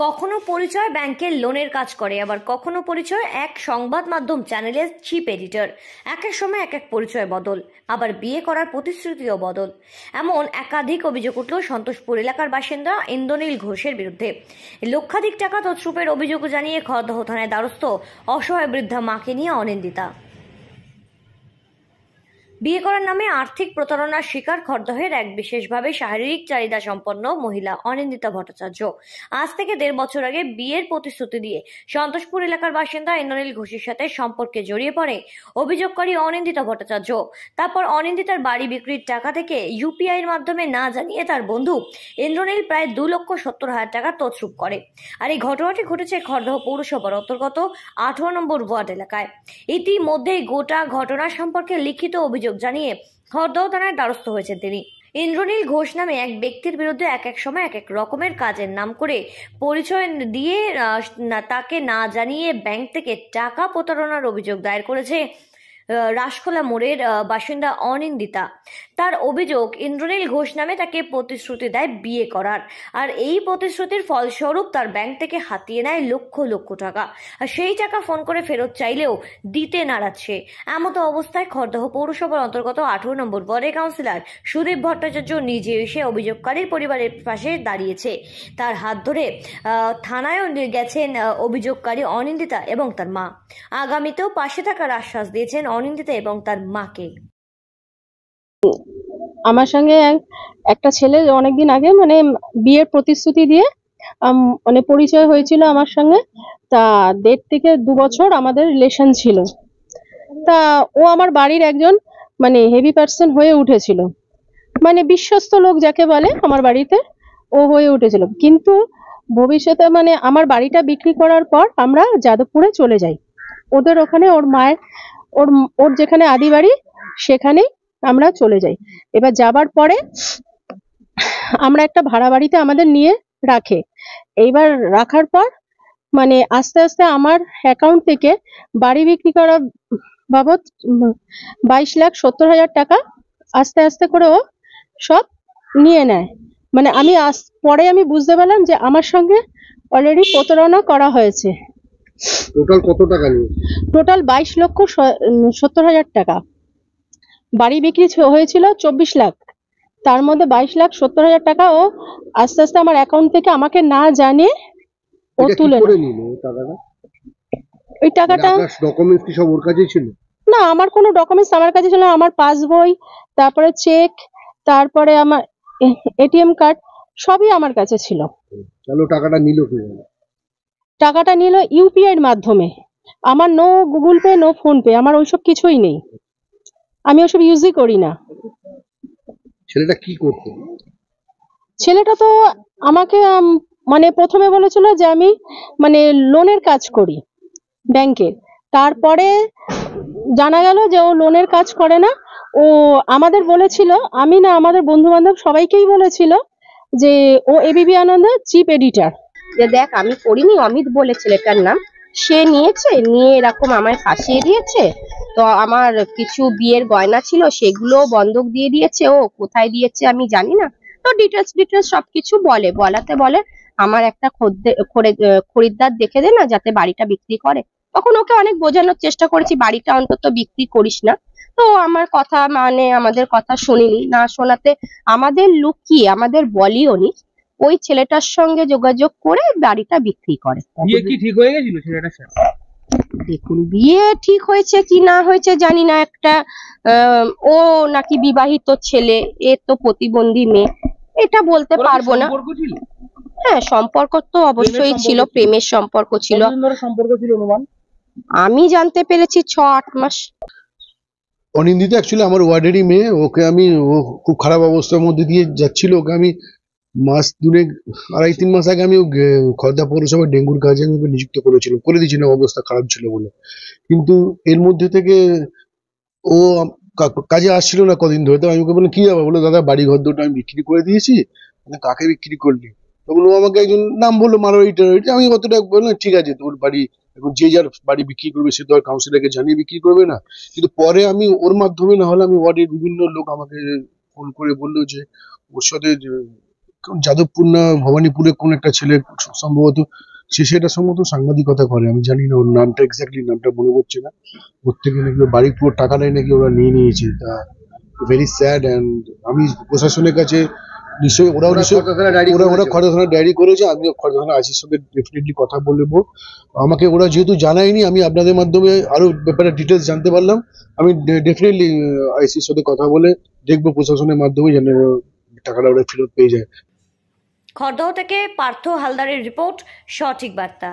কখনো পরিচয় ব্যাংকের লোনের কাজ করে, আবার কখনো পরিচয় এক সংবাদ মাধ্যম চ্যানেলের চিফ এডিটর। এক এক সময় এক এক পরিচয় বদল, আবার বিয়ে করার প্রতিশ্রুতিও বদল। এমন একাধিক অভিযোগ উঠল সন্তোষপুর এলাকার বাসিন্দা ইন্দ্রনীল ঘোষের বিরুদ্ধে। লক্ষাধিক টাকা তছরূপের অভিযোগ জানিয়ে খড়দহ থানায় দ্বারস্থ অসহায় বৃদ্ধা মাকে নিয়ে অনিন্দিতা। বিয়ে করার নামে আর্থিক প্রতারণার শিকার খড়দহের এক বিশেষভাবে শারীরিক চাহিদা সম্পন্ন মহিলা অনিন্দিতা ভট্টাচার্য। আজ থেকে 1.5 বছর আগে বিয়ের প্রতিশ্রুতি দিয়ে সন্তোষপুর এলাকার বাসিন্দা ইন্দ্রনীল ঘোষের সাথে সম্পর্কে জড়িয়ে পড়ে অভিযোগকারী অনিন্দিতা ভট্টাচার্য। তারপর অনিন্দিতার বাড়ি বিক্রির টাকা থেকে ইউপিআইয়ের মাধ্যমে না জানিয়ে তার বন্ধু ইন্দ্রনীল প্রায় 2,70,000 টাকা তছরূপ করে। আর এই ঘটনাটি ঘটেছে খড়দহ পৌরসভার অন্তর্গত 18 নম্বর ওয়ার্ড এলাকায়। ইতিমধ্যেই গোটা ঘটনা সম্পর্কে লিখিত অভিযোগ জানিয়ে খড়দহ থানায় দ্বারস্থ হয়েছেন তিনি। ইন্দ্রনীল ঘোষ নামে এক ব্যক্তির বিরুদ্ধে এক এক সময় এক এক রকমের কাজের নাম করে পরিচয় দিয়ে তাকে না জানিয়ে ব্যাংক থেকে টাকা প্রতারণার অভিযোগ দায়ের করেছে রাসখোলা মোড়ের বাসিন্দা অনিন্দিতা। তার অভিযোগ, ইন্দ্রনীল ঘোষ নামে তাকে প্রতিশ্রুতি দেয় বিয়ে করার, আর এই প্রতিশ্রুতির ফলস্বরূপ তার ব্যাংক থেকে হাতিয়ে নেয় লক্ষ লক্ষ টাকা। আর সেই টাকা ফোন করে ফেরত চাইলেও দিতে নারাচ্ছে। এমতো অবস্থায় খড়দহ পৌরসভার অন্তর্গত 18 নম্বর ওয়ার্ডের কাউন্সিলর সুদীপ ভট্টাচার্য নিজে এসে অভিযোগকারীর পরিবারের পাশে দাঁড়িয়েছে। তার হাত ধরে থানায়ও গেছেন অভিযোগকারী অনিন্দিতা এবং তার মা। আগামীতেও পাশে থাকার আশ্বাস দিয়েছেন অনিন্দিতা এবং তার মাকে। আমার সঙ্গে একটা ছেলে অনেকদিন আগে বিয়ের প্রতিশ্রুতি দিয়ে পরিচয় হয়েছিল আমার সঙ্গে। তা 1.5 থেকে 2 বছর আমাদের রিলেশন ছিল। তা ও আমার বাড়ির একজন হেভি পার্সন হয়ে উঠেছিল, বিশ্বস্ত লোক যাকে বলে আমার বাড়িতে ও হয়ে উঠেছিল। কিন্তু ভবিষ্যতে আমার বাড়িটা বিক্রি করার পর আমরা যাদবপুরে চলে যাই। ওদের ওখানে ওর মায়ের ওর যেখানে আদি বাড়ি সেখানেই আমরা চলে যাই। এবার যাবার পরে আমরা একটা ভাড়া বাড়িতে আমাদের নিয়ে রাখে। এইবার রাখার পর আস্তে আস্তে আমার অ্যাকাউন্ট থেকে বাড়ি বিক্রি করা বাবদ 22,70,000 টাকা আস্তে আস্তে করে ও সব নিয়ে নেয়। পরে আমি বুঝতে পারলাম যে আমার সঙ্গে অলরেডি প্রতারণা করা হয়েছে। টোটাল কত টাকা নিয়ে? টোটাল 22,70,000 টাকা। বাড়ি বিক্রি হয়েছিল 24 লাখ, তার মধ্যে 22,70,000 টাকা ও আস্তে আস্তে আমার অ্যাকাউন্ট থেকে আমাকে না জানিয়ে ও তুলে নিল। ওই টাকাটা ডকুমেন্টস কি সব ওর কাছেই ছিল? না, আমার কোনো ডকুমেন্টস আমার কাছে ছিল না। আমার পাসবই, তারপরে চেক, তারপরে আমার এটিএম কার্ড সবই আমার কাছে ছিল। চলো, টাকাটা নিল কিভাবে? টাকাটা নিল ইউপিআই এর মাধ্যমে। আমার no Google Pay, no PhonePe, আমার ওইসব কিছুই নেই। আমি ওসব ইউজই করি না। ছেলেটা কি করতো? ছেলেটা তো আমাকে প্রথমে বলেছিল যে আমি লোনের কাজ করি ব্যাংকের। তারপরে জানা গেল যে ও লোনের কাজ করে না। ও আমাদের বলেছিল, আমি না আমাদের বন্ধু বান্ধব সবাইকেই বলেছিল যে ও এবিপি আনন্দের চিফ এডিটর। যে দেখ, আমি করিনি, অমিত বলে ছেলেটার নাম, সে নিয়ে এরকম আমায় ফাঁসিয়ে দিয়েছে। তো আমার কিছু বিয়ের গয়না ছিল সেগুলো বন্ধক দিয়ে দিয়েছে। ও কোথায় দিয়েছে আমি জানি না। তো ডিটেলস সবকিছু বলাতে বলে আমার একটা খরিদ্দার দেখে দে না, যাতে বাড়িটা বিক্রি করে। তখন ওকে অনেক বোঝানোর চেষ্টা করেছি, বাড়িটা অন্তত বিক্রি করিস না। তো আমার কথা আমাদের কথা শুনিনি। না শোনাতে আমাদের লুকিয়ে আমাদের বলিও নি, ওই ছেলেটার সঙ্গে যোগাযোগ করে বাড়িটা বিক্রি করে। বিয়ে কি ঠিক হয়ে গেছিল ছেলেটার সাথে? দেখুন, বিয়ে ঠিক হয়েছে কি না হয়েছে জানি না। একটা ও নাকি বিবাহিত ছেলে, এ তো প্রতিবন্ধী মেয়ে, এটা বলতে পারবো না। হ্যাঁ, সম্পর্ক তো অবশ্যই ছিল, প্রেমের সম্পর্ক ছিল। আমি জানতে পেরেছি 6-8 মাস। অনিন্দিতা অ্যাকচুয়ালি আমার ওয়ার্ডেরই মেয়ে। ওকে আমি ও খুব খারাপ অবস্থার মধ্যে দিয়ে যাচ্ছিল। ওকে আমি মাস 2-2.5-3 মাস আগে আমি খড়দা পৌরসভার ডেঙ্গুর কাজে আমি নিযুক্ত করে দিয়েছিলাম, অবস্থা খারাপ ছিল বলে। কিন্তু এর মধ্যে থেকে ও কাজে আসছিল না কদিন ধরে। তো আমি ওকে বললাম কি যাবো, বলে দাদা বাড়ি ঘর দুটো আমি বিক্রি করে দিয়েছি। কাকে বিক্রি করলি? তখন ও আমাকে একজন নাম বললো, মারো এইটা। আমি অতটা বললাম ঠিক আছে, তোর বাড়ি এখন যে যার বাড়ি বিক্রি করবে সে তো আর কাউন্সিলরকে জানিয়ে বিক্রি করবে না। কিন্তু পরে আমি ওর মাধ্যমে না হলে আমি ওয়ার্ডের বিভিন্ন লোক আমাকে ফোন করে বললো যে ওর সাথে যাদবপুর না ভবানীপুরে কোন একটা ছেলে সম্ভবত সেটা সম্ভবত সাংবাদিকতা করে, আমি জানি না ওর নামটা এক্স্যাক্টলি নামটা মনে পড়ছে না। ওর থেকে নাকি ওর বাড়ির পুরো টাকাটাই নাকি ওরা নিয়ে নিয়েছে। তা ভেরি স্যাড। অ্যান্ড আমি প্রশাসনের কাছে নিশ্চয়ই ওরা খড়দা থানায় ডায়েরি করেছে, আমি খড়দা থানা আইসির সঙ্গে ডেফিনেটলি কথা বলবো। আমাকে ওরা যেহেতু জানায়নি, আমি আপনাদের মাধ্যমে আরো ব্যাপারে ডিটেলস জানতে পারলাম। আমি ডেফিনেটলি আইসির সাথে কথা বলে দেখবো প্রশাসনের মাধ্যমে যেন টাকাটা ওরা ফেরত পেয়ে যায়। খড়দহ থেকে পার্থ হালদারের রিপোর্ট, সঠিক বার্তা।